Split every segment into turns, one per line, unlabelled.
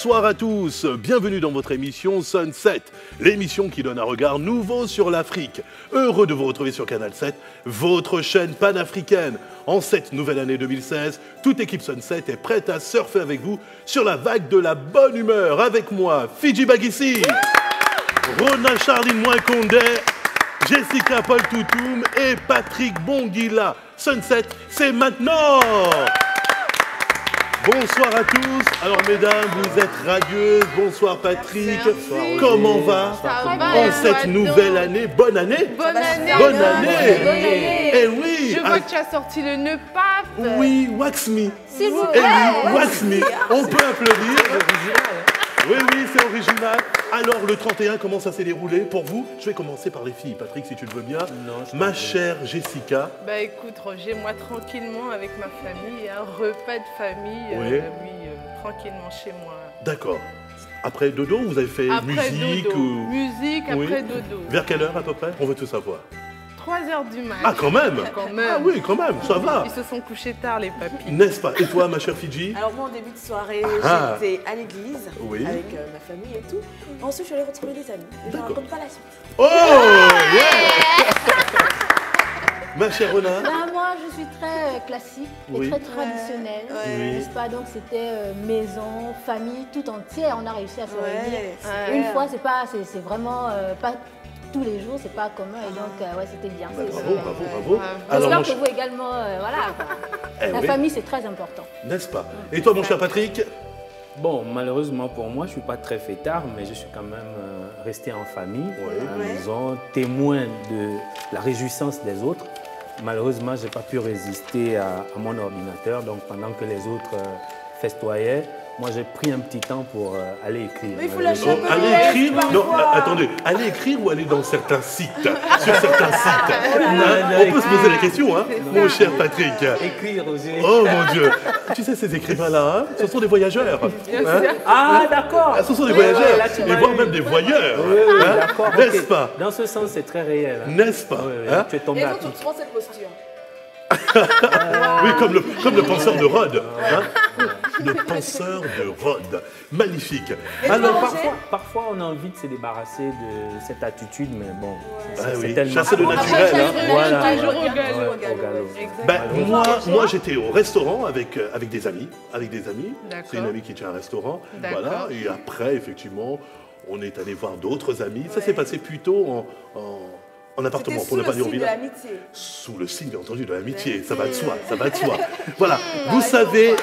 Bonsoir à tous, bienvenue dans votre émission Sunset, l'émission qui donne un regard nouveau sur l'Afrique. Heureux de vous retrouver sur Canal 7, votre chaîne panafricaine. En cette nouvelle année 2016, toute équipe Sunset est prête à surfer avec vous sur la vague de la bonne humeur. Avec moi, Fidji Bagissi, Rona Charline Mouakondé, Jessica Paul Toutoum et Patrick Bongila. Sunset, c'est maintenant! Bonsoir à tous. Alors mesdames, vous êtes radieuses. Bonsoir Patrick.
Bonsoir,
comment va en cette nouvelle année? Bonne année.
Bonne année.
Bonne année. Eh oui.
Je vois que tu as sorti le nœud pape.
Oui, wax me.
S'il vous
Eh
plaît.
oui, wax me. On peut applaudir. Oui, c'est original. Alors, le 31, comment ça s'est déroulé pour vous? Je vais commencer par les filles. Patrick, si tu le veux bien. Ma chère Jessica.
Bah écoute, Roger, moi tranquillement avec ma famille, un repas de famille,
Oui.
tranquillement chez moi.
D'accord. Après dodo, vous avez fait
Après
musique
dodo.
ou...
Musique,
Oui.
après dodo.
Vers quelle heure à peu près? On veut tout savoir.
3 heures du mat.
Ah, quand même.
Quand même.
Ah oui, quand même, ça va.
Ils se sont couchés tard, les papis.
N'est-ce pas? Et toi, ma chère Fidji?
Alors moi, en début de soirée,
Ah.
j'étais à l'église
Oui.
avec ma famille et tout. Ensuite, je suis allée retrouver des amis. Je ne
D'accord.
raconte pas la suite.
Oh, yeah. Ma chère Rona?
Ben, moi, je suis très classique et
Oui.
très traditionnelle,
Ouais.
n'est-ce pas? Donc, c'était maison, famille, tout entière. On a réussi à se réunir.
Ouais.
Une fois, c'est vraiment pas tous les jours, c'est pas commun. Et donc, ouais, c'était bien.
Bah,
c'est
bravo,
super.
bravo.
J'espère
mon
que
cher-
vous également, voilà. quoi.
Eh
La
oui,
famille, c'est très important.
n'est-ce pas? Et toi, mon cher Patrick?
Bon, malheureusement pour moi, je ne suis pas très fêtard, mais je suis quand même resté en famille, à la maison, témoin de la réjouissance des autres. Malheureusement, je n'ai pas pu résister à mon ordinateur, donc pendant que les autres festoyaient, moi j'ai pris un petit temps pour aller écrire.
Mais il faut lâcher un peu
Allez
les
écrire?
restes
Non,
parfois.
attendez. Allez écrire ou aller dans certains sites? Sur certains sites.
non,
On peut se poser la question, hein, mon cher Patrick.
Écrire, Roger.
Oh mon Dieu. Tu sais, ces écrivains-là, hein, ce sont des voyageurs. Hein?
Ah, d'accord.
Ah, ce sont des
Oui,
voyageurs,
là, tu
et
m'as
voire
eu.
même des voyeurs.
Oui,
Hein?
d'accord.
N'est-ce
ok.
pas?
Dans ce sens, c'est très réel. Hein.
N'est-ce pas?
Oui,
Hein?
tu es tombé
Et
à
donc, tu
pic.
prends cette posture.
Oui, comme le penseur de Rhodes. Hein? Le penseur de Rhodes. Magnifique.
Et
Alors,
toi, Roger?
Parfois, on a envie de se débarrasser de cette attitude, mais bon,
ah
c'est
oui,
tellement...
chasser le naturel. Hein?
Voilà.
Toujours au galop.
Ouais, au galop.
Ben,
Exactement.
moi j'étais au restaurant avec des amis.
D'accord.
C'est une amie qui tient un restaurant.
D'accord.
Voilà. Et après, effectivement, on est allé voir d'autres amis. Ça s'est passé plutôt en appartement,
C'était
pour
sous
ne
le
pas dire au
signe de
village.
l'amitié.
Sous le signe, bien entendu, de l'amitié. Ça va de soi, ça va de soi. Voilà. Vous savez,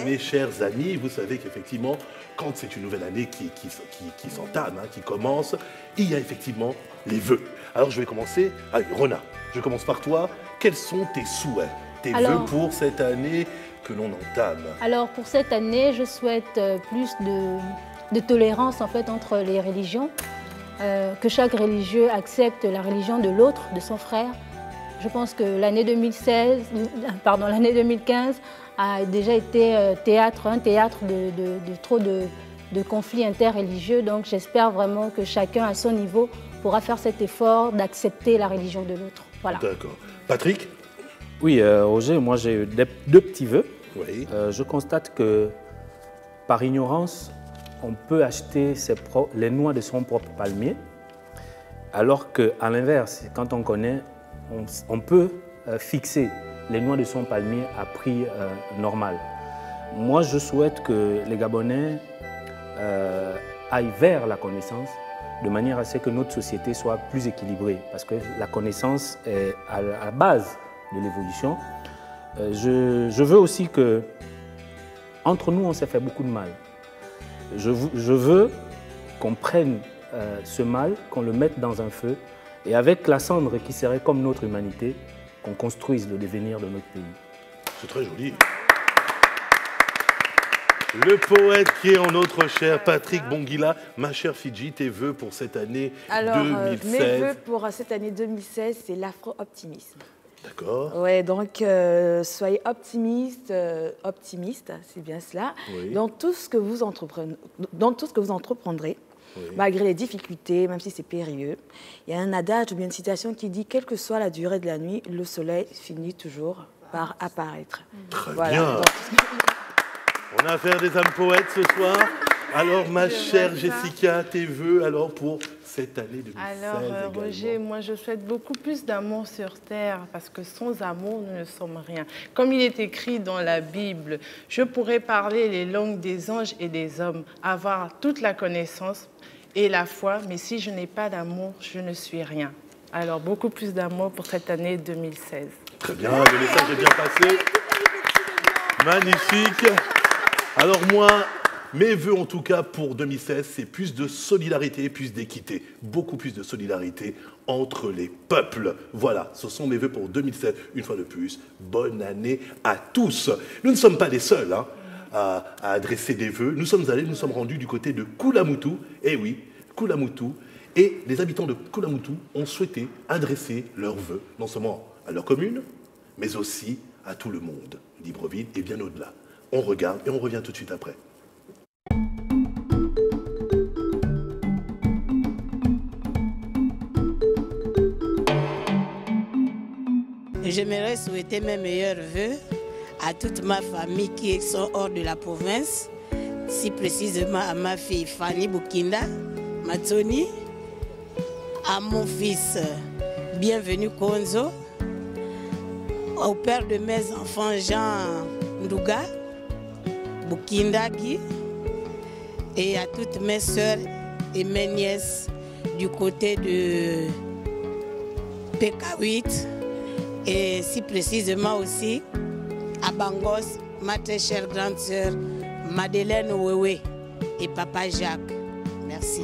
mes chers amis, vous savez qu'effectivement, quand c'est une nouvelle année qui s'entame, hein, qui commence, il y a effectivement les vœux. Alors, je vais commencer. Allez, Rona, je commence par toi. Quels sont tes souhaits, tes
Alors-
vœux pour cette année que l'on entame?
Alors, pour cette année, je souhaite plus de tolérance, en fait, entre les religions. Que chaque religieux accepte la religion de l'autre, de son frère. Je pense que l'année 2015 a déjà été un théâtre de trop de conflits interreligieux. Donc j'espère vraiment que chacun à son niveau pourra faire cet effort d'accepter la religion de l'autre. Voilà.
D'accord. Patrick?
Oui, Roger, moi j'ai deux petits vœux.
Oui.
Je constate que par ignorance, on peut acheter les noix de son propre palmier, alors qu'à l'inverse, quand on connaît, on peut fixer les noix de son palmier à prix normal. Moi, je souhaite que les Gabonais aillent vers la connaissance de manière à ce que notre société soit plus équilibrée, parce que la connaissance est à la base de l'évolution. Je veux aussi que, entre nous, on s'est fait beaucoup de mal. Je veux qu'on prenne ce mal, qu'on le mette dans un feu, et avec la cendre qui serait comme notre humanité, qu'on construise le devenir de notre pays.
C'est très joli. Le poète qui est en notre cher Patrick Bongila. Ma chère Fidji, tes vœux pour cette année
Alors,
2016?
mes vœux pour cette année 2016, c'est l'afro-optimisme.
D'accord.
Ouais, donc soyez optimistes, c'est bien cela,
Oui.
dans tout ce que vous entreprendrez,
Oui.
malgré les difficultés, même si c'est périlleux. Il y a un adage ou bien une citation qui dit, quelle que soit la durée de la nuit, le soleil finit toujours par apparaître.
Très
Voilà,
bien.
donc,
On a affaire des âmes poètes ce soir. Alors, ma chère
Jessica,
Jessica, tes vœux alors pour cette année 2016
Alors, Roger, moi, je souhaite beaucoup plus d'amour sur terre parce que sans amour, nous ne sommes rien. Comme il est écrit dans la Bible, je pourrais parler les langues des anges et des hommes, avoir toute la connaissance et la foi, mais si je n'ai pas d'amour, je ne suis rien. Alors, beaucoup plus d'amour pour cette année 2016.
Très bien, le message est bien passé. Magnifique. Alors moi, mes vœux en tout cas pour 2016, c'est plus de solidarité, plus d'équité, beaucoup plus de solidarité entre les peuples. Voilà, ce sont mes vœux pour 2016. Une fois de plus, bonne année à tous. Nous ne sommes pas les seuls à adresser des vœux. Nous sommes rendus du côté de Koulamoutou. Eh oui, Koulamoutou. Et les habitants de Koulamoutou ont souhaité adresser leurs vœux, non seulement à leur commune, mais aussi à tout le monde, Libreville et bien au-delà. On regarde et on revient tout de suite après.
J'aimerais souhaiter mes meilleurs vœux à toute ma famille qui sont hors de la province, si précisément à ma fille Fanny Bukinda, Matoni, à mon fils Bienvenu Konzo, au père de mes enfants Jean Ndouga, Bukinda Guy, et à toutes mes soeurs et mes nièces du côté de PK8, et si précisément aussi à Bangos, ma très chère grande sœur Madeleine Ouéoué et papa Jacques. Merci.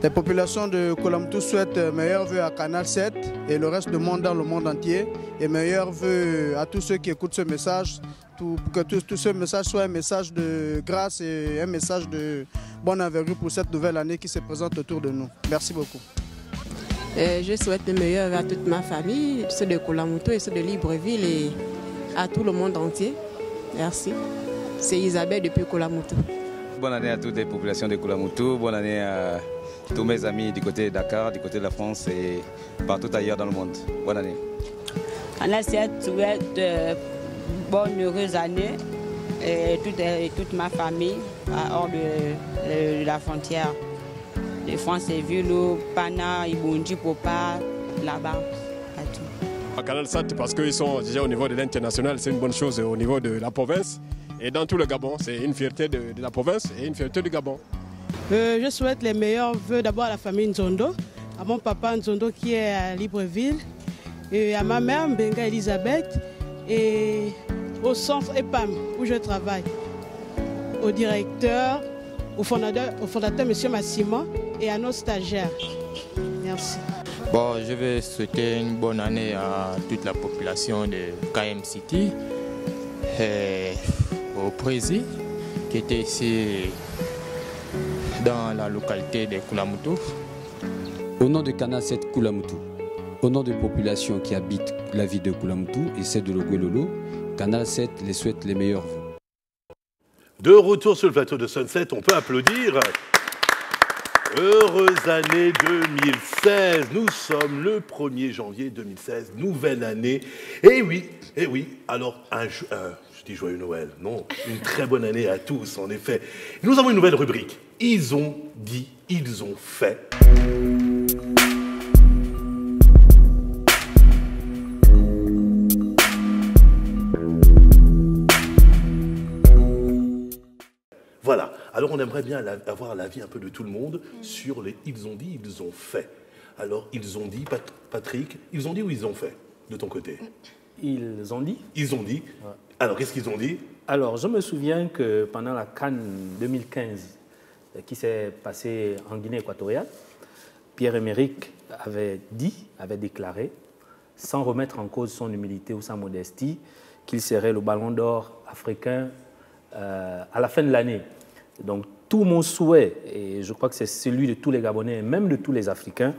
Les populations de Koulamoutou souhaitent meilleurs vœux à Canal 7 et le reste du monde dans le monde entier. Et meilleurs vœux à tous ceux qui écoutent ce message, pour que tout ce message soit un message de grâce et un message de bonne envergure pour cette nouvelle année qui se présente autour de nous. Merci beaucoup.
Je souhaite le meilleur à toute ma famille, ceux de Koulamoutou et ceux de Libreville et à tout le monde entier. Merci. C'est Isabelle depuis Koulamoutou.
Bonne année à toutes les populations de Koulamoutou. Bonne année à tous mes amis du côté de Dakar, du côté de la France et partout ailleurs dans le monde. Bonne année.
Canal 7 souhaite bonne heureuse année et toute ma famille hors de la frontière de France et Vilo, Pana, Ibundi, Popa, là-bas.
À Canal 7 parce qu'ils sont déjà au niveau de l'international, c'est une bonne chose au niveau de la province. Et dans tout le Gabon, c'est une fierté de la province et une fierté du Gabon.
Je souhaite les meilleurs vœux d'abord à la famille Nzondo, à mon papa Nzondo qui est à Libreville, et à ma mère Mbenga Elisabeth, et au centre EPAM où je travaille, au directeur, au fondateur M. Massimo et à nos stagiaires. Merci.
Bon, je vais souhaiter une bonne année à toute la population de KM City et au président qui était ici dans la localité de Koulamoutou.
Au nom de Canal 7 Koulamoutou, au nom des populations qui habitent la ville de Koulamoutou et celle de Logouelolo, Canal 7 les souhaite les meilleurs vœux.
De retour sur le plateau de Sunset, on peut applaudir. Heureuse année 2016. Nous sommes le 1er janvier 2016, nouvelle année. Et oui, alors je dis joyeux Noël, non, une très bonne année à tous, en effet. Nous avons une nouvelle rubrique. Ils ont dit, ils ont fait. Voilà, alors on aimerait bien avoir l'avis un peu de tout le monde sur les « ils ont dit, ils ont fait ». Alors, ils ont dit, Patrick, ils ont dit ou ils ont fait, de ton côté?
Ils ont dit.
Ils ont dit. Ouais. Alors, qu'est-ce qu'ils ont dit?
Alors, je me souviens que pendant la CAN 2015, qui s'est passée en Guinée équatoriale, Pierre-Emerick avait déclaré, sans remettre en cause son humilité ou sa modestie, qu'il serait le ballon d'or africain à la fin de l'année. Donc, tout mon souhait, et je crois que c'est celui de tous les Gabonais et même de tous les Africains,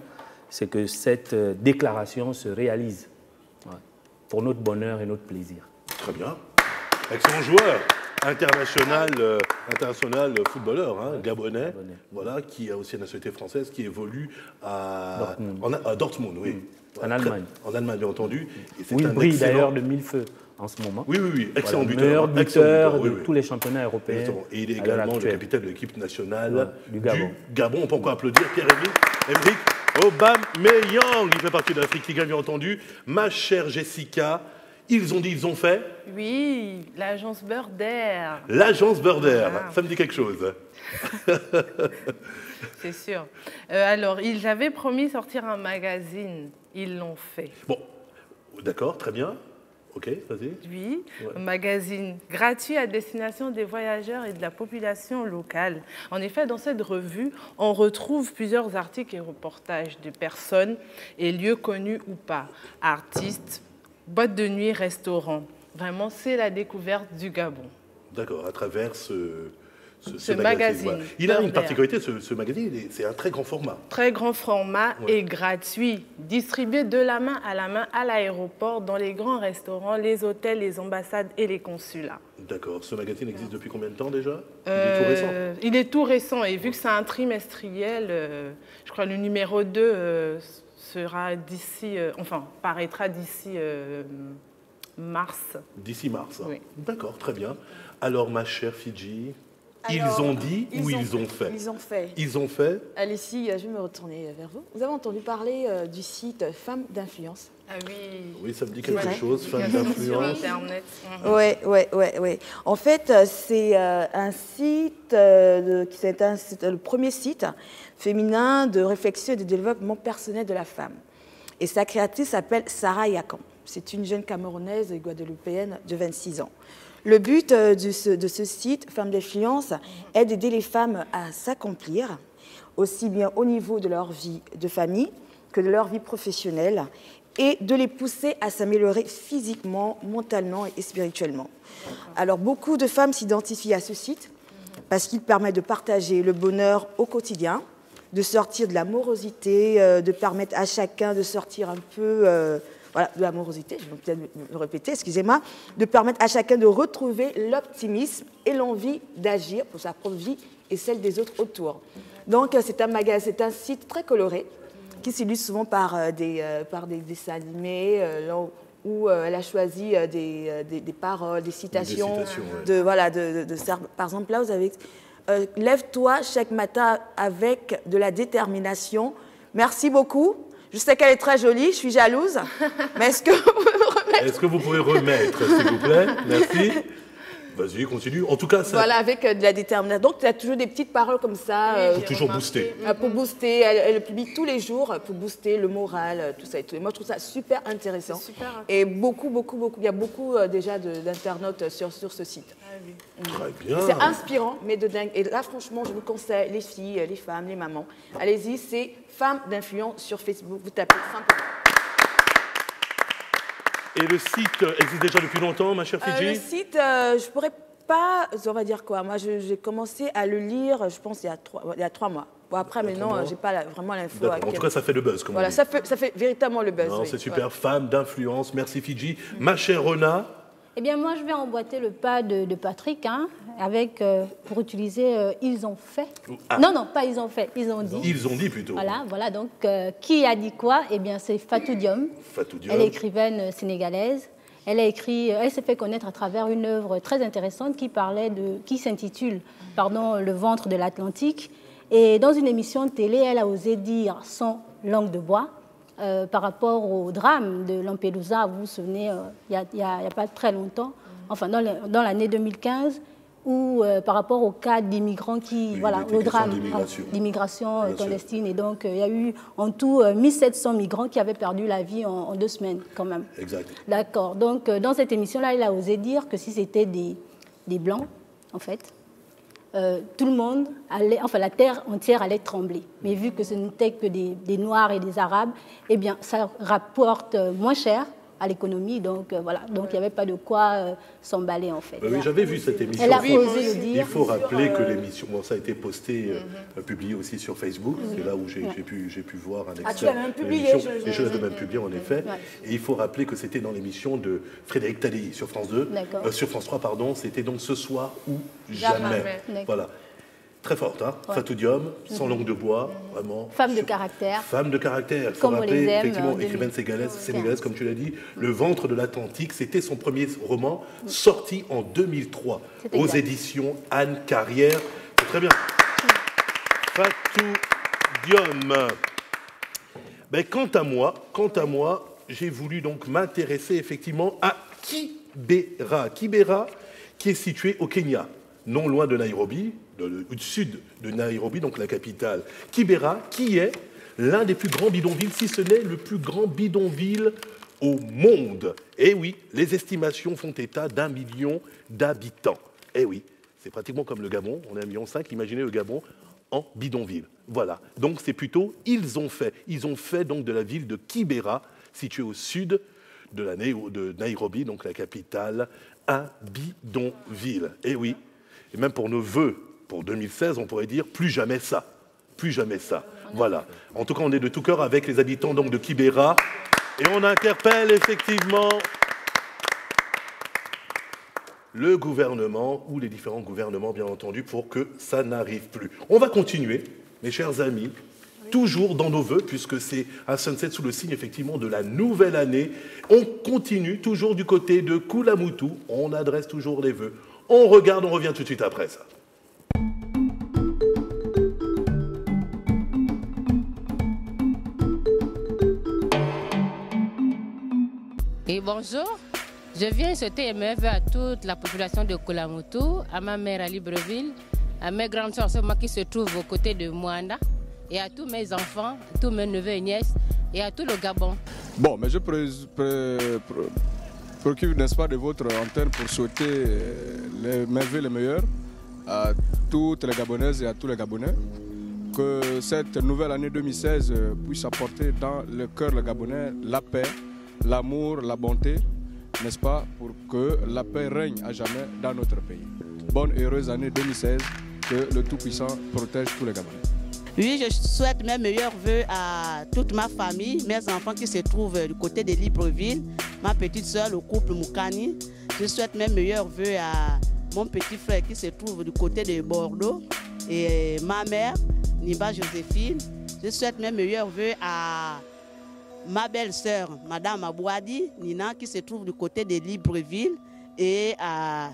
c'est que cette déclaration se réalise pour notre bonheur et notre plaisir.
Très bien. Excellent joueur, international footballeur, gabonais, voilà, qui a aussi une nationalité française, qui évolue à Dortmund, oui.
En Allemagne.
En Allemagne, bien entendu.
Et oui, il brille d'ailleurs de mille feux en ce moment.
Oui, excellent buteur.
Meilleur buteur de tous les championnats européens.
Exactement. Et il est également le capitaine de l'équipe nationale
du Gabon.
On peut encore applaudir Pierre-Emerick Aubameyang. Il fait partie de l'Afrique League, bien entendu. Ma chère Jessica, ils ont dit, ils ont fait.
Oui, l'agence Burder.
L'agence Burder, ça me dit quelque chose.
C'est sûr. Alors, ils avaient promis de sortir un magazine. Ils l'ont fait.
Bon, d'accord, très bien. Ok, vas-y.
Oui, un magazine gratuit à destination des voyageurs et de la population locale. En effet, dans cette revue, on retrouve plusieurs articles et reportages de personnes et lieux connus ou pas. Artistes, boîtes de nuit, restaurants. Vraiment, c'est la découverte du Gabon.
D'accord, à travers ce
magazine.
Voilà. Il a une particularité, ce magazine, c'est un très grand format.
Très grand format et gratuit, distribué de la main à l'aéroport, dans les grands restaurants, les hôtels, les ambassades et les consulats.
D'accord. Ce magazine existe depuis combien de temps déjà? Il est tout récent.
Il est tout récent et vu que c'est un trimestriel, je crois que le numéro 2 sera d'ici, paraîtra d'ici mars.
D'ici mars.
Oui.
D'accord, très bien. Alors, ma chère Fidji, ils ont dit ou ils ont fait?
Ils ont fait.
Ils ont fait.
Alicie, je vais me retourner vers vous. Vous avez entendu parler du site Femmes d'influence?
Ah oui.
Oui, ça me dit quelque chose, Femmes d'influence.
Sur Internet.
Oui. En fait, c'est un site, c'est le premier site féminin de réflexion et de développement personnel de la femme. Et sa créatrice s'appelle Sarah Yakan. C'est une jeune Camerounaise et guadeloupéenne de 26 ans. Le but de ce site, Femmes d'influence, est d'aider les femmes à s'accomplir, aussi bien au niveau de leur vie de famille que de leur vie professionnelle, et de les pousser à s'améliorer physiquement, mentalement et spirituellement. Alors, beaucoup de femmes s'identifient à ce site parce qu'il permet de partager le bonheur au quotidien, de sortir de la morosité, de permettre à chacun de sortir un peu... de la morosité, je vais peut-être le répéter, excusez-moi, de permettre à chacun de retrouver l'optimisme et l'envie d'agir pour sa propre vie et celle des autres autour. Donc, c'est un site très coloré qui s'illustre souvent par des dessins animés où elle a choisi des paroles, des citations. Par exemple, là, vous avez « Lève-toi chaque matin avec de la détermination. Merci beaucoup. Je sais qu'elle est très jolie, je suis jalouse, mais est-ce que vous pouvez me remettre?
Est-ce que vous pouvez remettre, s'il vous plaît? Merci. Vas-y, continue. En tout cas, ça...
Voilà, avec de la détermination. Donc, tu as toujours des petites paroles comme ça.
Pour toujours booster.
Pour booster. Elle le publie tous les jours pour booster le moral, tout ça et tout. Et moi, je trouve ça super intéressant.
Super.
Et beaucoup. Il y a beaucoup déjà d'internautes sur ce site.
Ah oui.
Très bien.
C'est inspirant, mais de dingue. Et là, franchement, je vous conseille, les filles, les femmes, les mamans, allez-y, c'est Femmes d'influence sur Facebook. Vous tapez simplement.
Et le site existe déjà depuis longtemps, ma chère Fidji?
Le site, je ne pourrais pas, on va dire quoi. Moi, j'ai commencé à le lire, je pense, il y a 3 mois. Bon, après, maintenant, je n'ai pas vraiment l'info.
En tout cas, ça fait le buzz, comme on dit.
Ça fait véritablement le buzz.
Non,
oui.
c'est super. Femmes d'influence. Merci, Fidji. Ma chère Rona.
Eh bien, moi, je vais emboîter le pas de Patrick, avec, pour utiliser « ils ont fait ». Non, pas « ils ont fait », ils ont dit.
Ils ont dit plutôt.
Voilà, donc, qui a dit quoi? Eh bien, c'est Fatou Diom. Elle est écrivaine sénégalaise. Elle s'est fait connaître à travers une œuvre très intéressante qui s'intitule « Le ventre de l'Atlantique ». Et dans une émission de télé, elle a osé dire sans langue de bois, par rapport au drame de Lampedusa, vous vous souvenez, il n'y a pas très longtemps, enfin dans l'année 2015, où par rapport au cas d'immigrants au drame d'immigration clandestine. Et donc, il y a eu en tout 1700 migrants qui avaient perdu la vie en 2 semaines, quand même.
Exact.
D'accord. Donc, dans cette émission-là, elle a osé dire que si c'était des Blancs, en fait, tout le monde la terre entière allait trembler. Mais vu que ce n'était que des Noirs et des Arabes, eh bien, ça rapporte moins cher à l'économie, donc voilà. Donc il n'y avait pas de quoi s'emballer en fait.
Oui, j'avais vu cette émission.
Elle a osé le dire.
Il faut rappeler que l'émission, ça a été posté, publié aussi sur Facebook. C'est là où j'ai pu voir un extrait.
Tu l'as même publié.
Et je l'avais même publié en effet. Et il faut rappeler que c'était dans l'émission de Frédéric Tadei sur France 2, sur France 3 pardon. C'était donc Ce soir ou jamais. Voilà. Très forte, hein. Ouais. Fatou Diom, sans langue de bois, vraiment.
Femme de caractère.
Femme de caractère. Il faut rappeler, effectivement, écrivaine sénégalaise, comme tu l'as dit. Le ventre de l'Atlantique, c'était son premier roman, sorti en 2003, aux éditions Anne Carrière. C'est très bien. Fatou Diom. Ben, quant à moi, j'ai voulu donc m'intéresser effectivement à Kibera. Kibera, qui est situé au Kenya, non loin de Nairobi, au sud de Nairobi, donc la capitale. Kibera, qui est l'un des plus grands bidonvilles, si ce n'est le plus grand bidonville au monde. Et oui, les estimations font état d'1 million d'habitants. Et oui, c'est pratiquement comme le Gabon, on est à 1,5 million, imaginez le Gabon en bidonville. Voilà, donc c'est plutôt, ils ont fait donc de la ville de Kibera, située au sud de Nairobi, donc la capitale, un bidonville. Et oui, et même pour nos vœux, pour 2016, on pourrait dire plus jamais ça. Plus jamais ça. Voilà. En tout cas, on est de tout cœur avec les habitants donc, de Kibera. Et on interpelle effectivement le gouvernement, ou les différents gouvernements, bien entendu, pour que ça n'arrive plus. On va continuer, mes chers amis, toujours dans nos vœux, puisque c'est un sunset sous le signe, effectivement, de la nouvelle année. On continue toujours du côté de Kula Mutu. On adresse toujours les vœux. On regarde, on revient tout de suite après ça.
Et bonjour, je viens souhaiter mes vœux à toute la population de Kula Mutu, à ma mère à Libreville, à mes grandes soeurs qui se trouvent aux côtés de Mwanda, et à tous mes enfants, à tous mes neveux et nièces, et à tout le Gabon.
Bon, mais je procure, n'est-ce pas, de votre antenne pour souhaiter mes vœux les meilleurs à toutes les Gabonaises et à tous les Gabonais. Que cette nouvelle année 2016 puisse apporter dans le cœur des Gabonais la paix, l'amour, la bonté, n'est-ce pas, pour que la paix règne à jamais dans notre pays. Bonne et heureuse année 2016, que le Tout-Puissant protège tous les Gabonais.
Oui, je souhaite mes meilleurs vœux à toute ma famille, mes enfants qui se trouvent du côté de Libreville, ma petite soeur, le couple Moukani. Je souhaite mes meilleurs vœux à mon petit frère qui se trouve du côté de Bordeaux et ma mère, Niba Joséphine. Je souhaite mes meilleurs vœux à ma belle-sœur, Madame Abouadi, Nina, qui se trouve du côté de Libreville, et à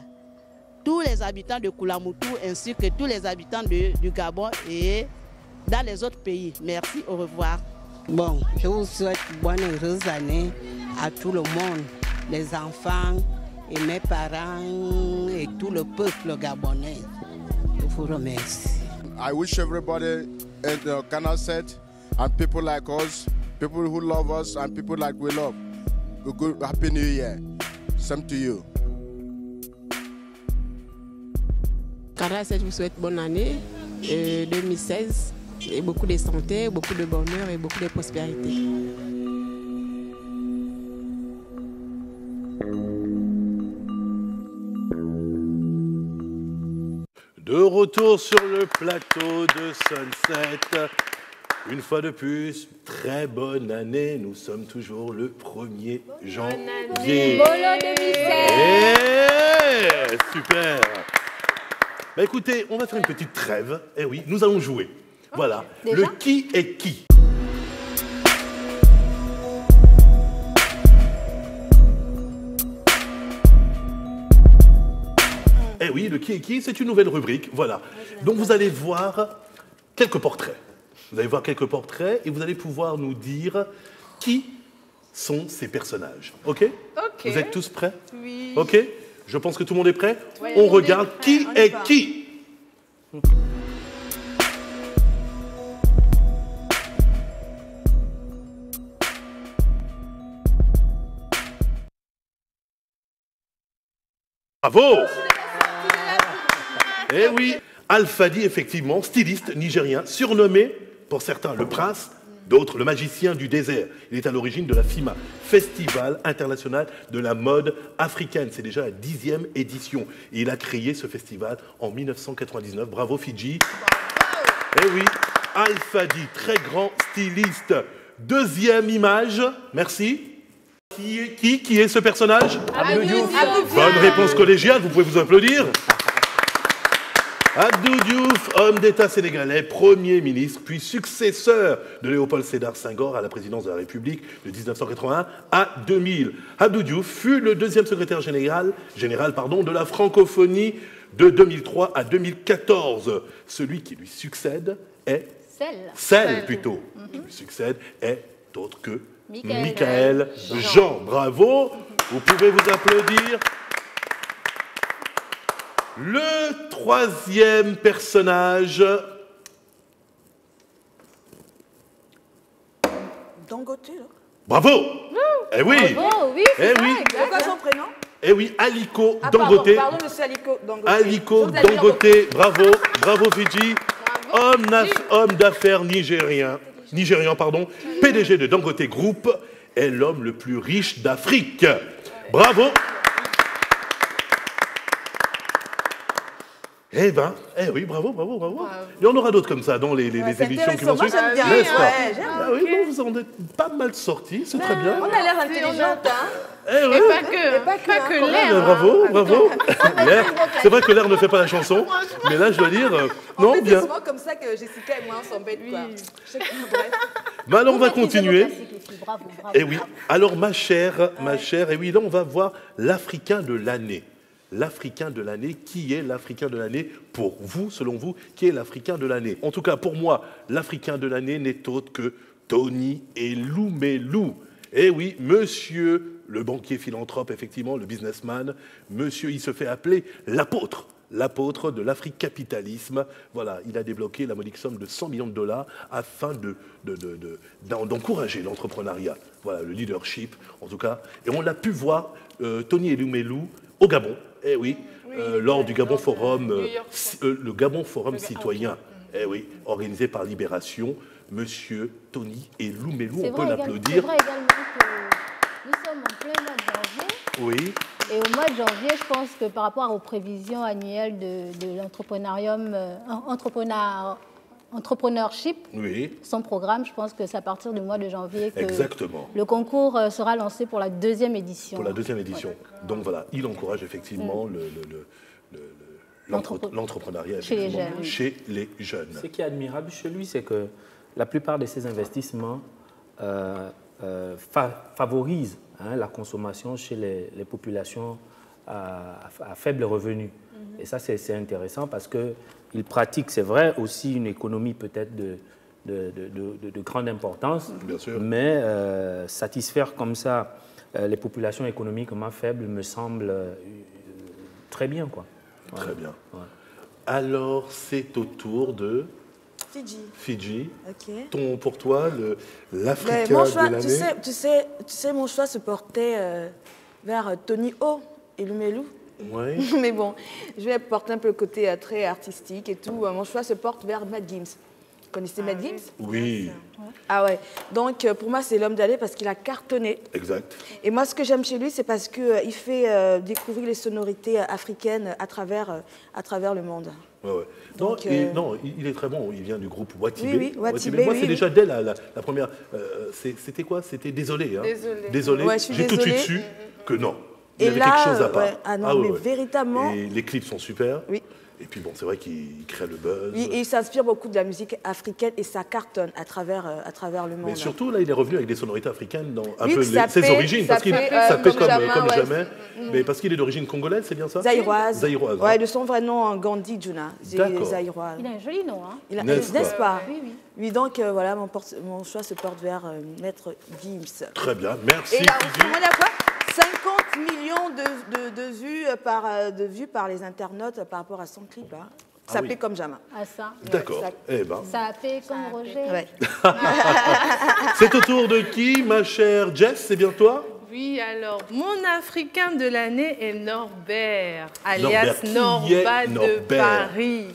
tous les habitants de Kula Mutu ainsi que tous les habitants du Gabon et dans les autres pays. Merci, au revoir.
Bon, je vous souhaite bonne et heureuse année à tout le monde, les enfants et mes parents et tout le peuple gabonais. Je vous remercie.
I wish everybody at the Canal 7 and people like us, people who love us and people like we love, a good Happy New Year. Same to you.
Canal 7 vous souhaite bonne année 2016 et beaucoup de santé, beaucoup de bonheur et beaucoup de prospérité.
De retour sur le plateau de Sunset. Une fois de plus, très bonne année. Nous sommes toujours le 1er janvier.
Bolo 2016.
Super. Bah écoutez, on va faire une petite trêve. Eh oui, nous allons jouer. Voilà,
déjà
le qui est qui. Eh oui, le qui est qui, c'est une nouvelle rubrique. Voilà. Donc vous allez voir quelques portraits. Vous allez voir quelques portraits et vous allez pouvoir nous dire qui sont ces personnages. OK?
OK.
Vous êtes tous prêts?
Oui.
OK? Je pense que tout le monde est prêt.
Ouais,
on regarde qui est qui. Bravo! Eh oui, Alfadi, effectivement, styliste nigérien, surnommé, pour certains, le prince, d'autres, le magicien du désert. Il est à l'origine de la FIMA, Festival international de la mode africaine. C'est déjà la 10e édition. Et il a créé ce festival en 1999. Bravo, Fidji. Eh oui, Alfadi, très grand styliste. Deuxième image, merci. Qui est ce personnage?
Abdou Diouf.
Bonne réponse collégiale, vous pouvez vous applaudir. Abdou Diouf, homme d'État sénégalais, Premier ministre, puis successeur de Léopold Sédar Senghor à la présidence de la République de 1981 à 2000. Abdou Diouf fut le deuxième secrétaire général de la francophonie de 2003 à 2014. Celui qui lui succède est... Celle plutôt. Qui lui succède est autre que Michaël Jean. Bravo, vous pouvez vous applaudir. Le troisième personnage.
Dangote, là.
Bravo. Eh oui.
Bravo, oui,
eh oui.
C'est quoi son prénom?
Eh oui, Aliko Dangote.
Pardon, monsieur Aliko Dangote.
Aliko Dangote, bravo, bravo Fidji. Homme d'affaires nigérian, PDG de Dangote Group, est l'homme le plus riche d'Afrique. Bravo. Eh ben, eh oui, bravo. Il y en aura d'autres comme ça dans les émissions qui vont suivre.
Moi, j'aime bien.
Ah oui, bon, vous en êtes pas mal sortis, c'est très bien.
On a l'air intelligente, hein.
Eh oui.
Et pas que l'air.
Bravo. L'air. C'est vrai que l'air ne fait pas la chanson, mais là, je dois dire, non,
fait,
bien.
C'est souvent comme ça que Jessica et moi, on s'embête, quoi.
Mais alors, on va continuer.
Bravo.
Eh oui, alors ma chère, et oui, là, on va voir l'Africain de l'année. L'Africain de l'année, qui est l'Africain de l'année pour vous, selon vous, qui est l'Africain de l'année? En tout cas, pour moi, l'Africain de l'année n'est autre que Tony Elumelu. Eh oui, monsieur le banquier philanthrope, effectivement, le businessman, monsieur, il se fait appeler l'apôtre de l'Afrique-capitalisme. Voilà, il a débloqué la modique somme de 100 millions de dollars afin d'encourager l'entrepreneuriat, voilà, le leadership, en tout cas. Et on l'a pu voir, Tony Elumelu, au Gabon, eh oui, lors du Gabon Forum, le Gabon Forum citoyen, eh oui, organisé par Libération, monsieur Tony Elumelu, on peut l'applaudir.
C'est vrai également que nous sommes en plein mois de janvier.
Oui.
Et au mois de janvier, je pense que par rapport aux prévisions annuelles de l'entrepreneurship, son programme, je pense que c'est à partir du mois de janvier que le concours sera lancé pour la deuxième édition.
Pour la deuxième édition. Donc voilà, il encourage effectivement l'entrepreneuriat chez les jeunes.
Ce qui est admirable chez lui, c'est que la plupart de ses investissements favorisent la consommation chez les populations à faible revenu. Et ça, c'est intéressant parce qu'il pratique, c'est vrai, aussi une économie peut-être de grande importance,
bien sûr.
Mais satisfaire comme ça les populations économiquement faibles me semble très bien, quoi.
Très bien. Ouais. Alors, c'est au tour de... Fidji.
Okay.
Pour toi, l'Africain de l'année.
Tu sais, mon choix se portait vers Tony Elumelu.
Ouais.
Mais bon, je vais porter un peu le côté très artistique et tout. Mon choix se porte vers Matt Gims. Vous connaissez Matt Gims?
Oui.
Ah ouais. Donc, pour moi, c'est l'homme d'année parce qu'il a cartonné.
Exact.
Et moi, ce que j'aime chez lui, c'est parce qu'il fait découvrir les sonorités africaines à travers le monde.
Ouais. Donc, non, il est très bon. Il vient du groupe Watibé.
Oui, Watibé.
Moi, c'est déjà dès la première... C'était quoi? C'était Désolé. Hein. Désolé.
Ouais,
j'ai tout de suite su que non. Il y avait
là,
quelque chose à part.
Ouais. Ah non, mais véritablement...
Et les clips sont super.
Oui.
Et puis bon, c'est vrai qu'il crée le buzz.
Oui, et il s'inspire beaucoup de la musique africaine et ça cartonne à travers le monde.
Mais surtout, là, il est revenu avec des sonorités africaines dans un peu
ses
origines. Parce qu'il sapait comme jamais. Mais parce qu'il est d'origine congolaise, c'est bien ça?
Zaïroise.
Ouais,
de son vrai nom, Gandhi Djuna. Zaïroise.
Il a un joli nom, hein?
N'est-ce pas?
Oui.
Donc, voilà, mon choix se porte vers Maître Gims.
Très bien, merci.
Et là, on a quoi? 50 millions de vues par les internautes par rapport à son clip. Hein. Ça paie comme jamais.
Ah ça.
D'accord.
Ça paie comme Roger.
Ouais.
C'est au tour de qui, ma chère Jess? C'est bien toi?
Oui, alors, mon Africain de l'année est Norbert, alias Norba de Paris.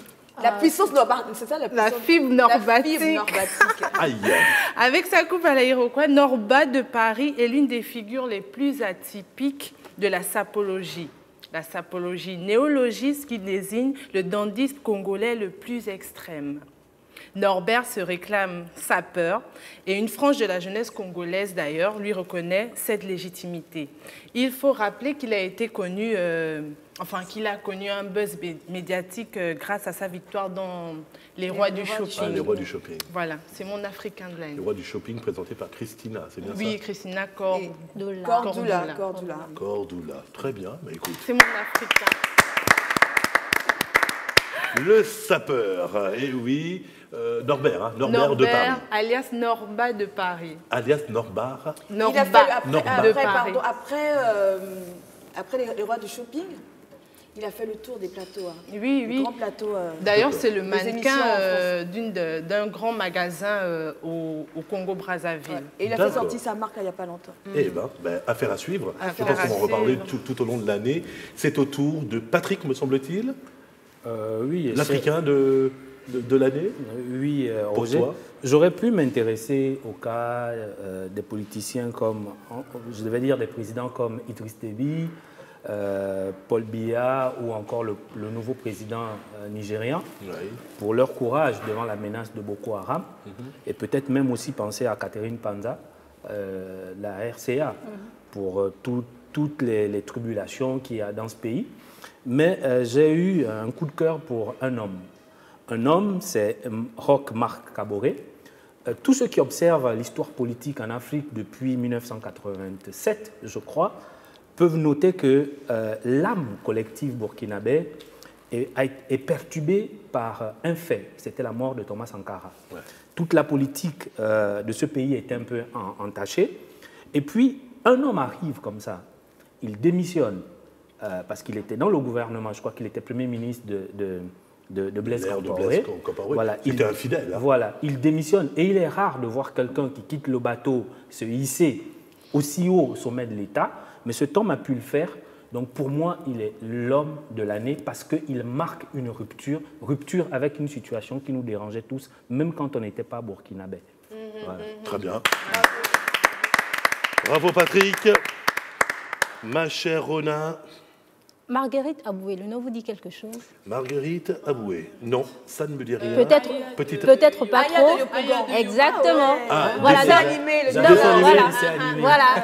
La puissance norbatique, c'est ça la puissance?
La fibre norbatique.
Aïe.
Avec sa coupe à l'aéroport, Norba de Paris est l'une des figures les plus atypiques de la sapologie. La sapologie, néologisme qui désigne le dandisme congolais le plus extrême. Norbert se réclame sapeur et une frange de la jeunesse congolaise d'ailleurs lui reconnaît cette légitimité. Il faut rappeler qu'il a été connu, qu'il a connu un buzz médiatique grâce à sa victoire dans Les Rois du Shopping.
Ah, Les Rois du Shopping.
Voilà, c'est mon Africain de l'année.
Les Rois du Shopping présenté par Christina, c'est bien ça?
Oui, Christina Cordula.
Cordula, très bien, mais écoute.
C'est mon Africain.
Le sapeur, et oui, Norbert, Norbert de Paris.
Alias Norba de Paris.
Alias Norbar.
Norba
de Paris. Après les Rois du Shopping, il a fait le tour des plateaux.
Oui, oui.
Grands plateaux.
D'ailleurs, c'est le mannequin d'un grand magasin au Congo-Brazzaville.
Ouais. Et il a fait sortir sa marque il n'y a pas longtemps.
Eh bien, affaire à suivre. Je pense qu'on va en reparler tout au long de l'année. C'est au tour de Patrick, me semble-t-il.
Oui.
L'Africain de l'année.
Oui,
pour
Roger.
toi.
J'aurais pu m'intéresser au cas des politiciens comme, je devais dire des présidents comme Idriss Déby, Paul Biya ou encore le nouveau président nigérian, pour leur courage devant la menace de Boko Haram, et peut-être même aussi penser à Catherine Panza, la RCA, pour toutes les tribulations qu'il y a dans ce pays. Mais j'ai eu un coup de cœur pour un homme. Un homme, c'est Roch Marc Kaboré. Tous ceux qui observent l'histoire politique en Afrique depuis 1987, je crois, peuvent noter que l'âme collective burkinabé est perturbée par un fait. C'était la mort de Thomas Sankara. Ouais. Toute la politique de ce pays est un peu entachée. Et puis, un homme arrive comme ça. Il démissionne parce qu'il était dans le gouvernement. Je crois qu'il était Premier ministre de Blaise Compaoré.
Voilà, il était infidèle. Hein.
Voilà, il démissionne. Et il est rare de voir quelqu'un qui quitte le bateau se hisser aussi haut au sommet de l'État. Mais cet homme a pu le faire. Donc pour moi, il est l'homme de l'année parce qu'il marque une rupture avec une situation qui nous dérangeait tous, même quand on n'était pas burkinabé.
Voilà. Très bien. Bravo Patrick. Ma chère Rona.
Marguerite Aboué, le nom vous dit quelque chose?
Marguerite Aboué, non, ça ne me dit rien.
Peut-être pas trop. Exactement. Voilà,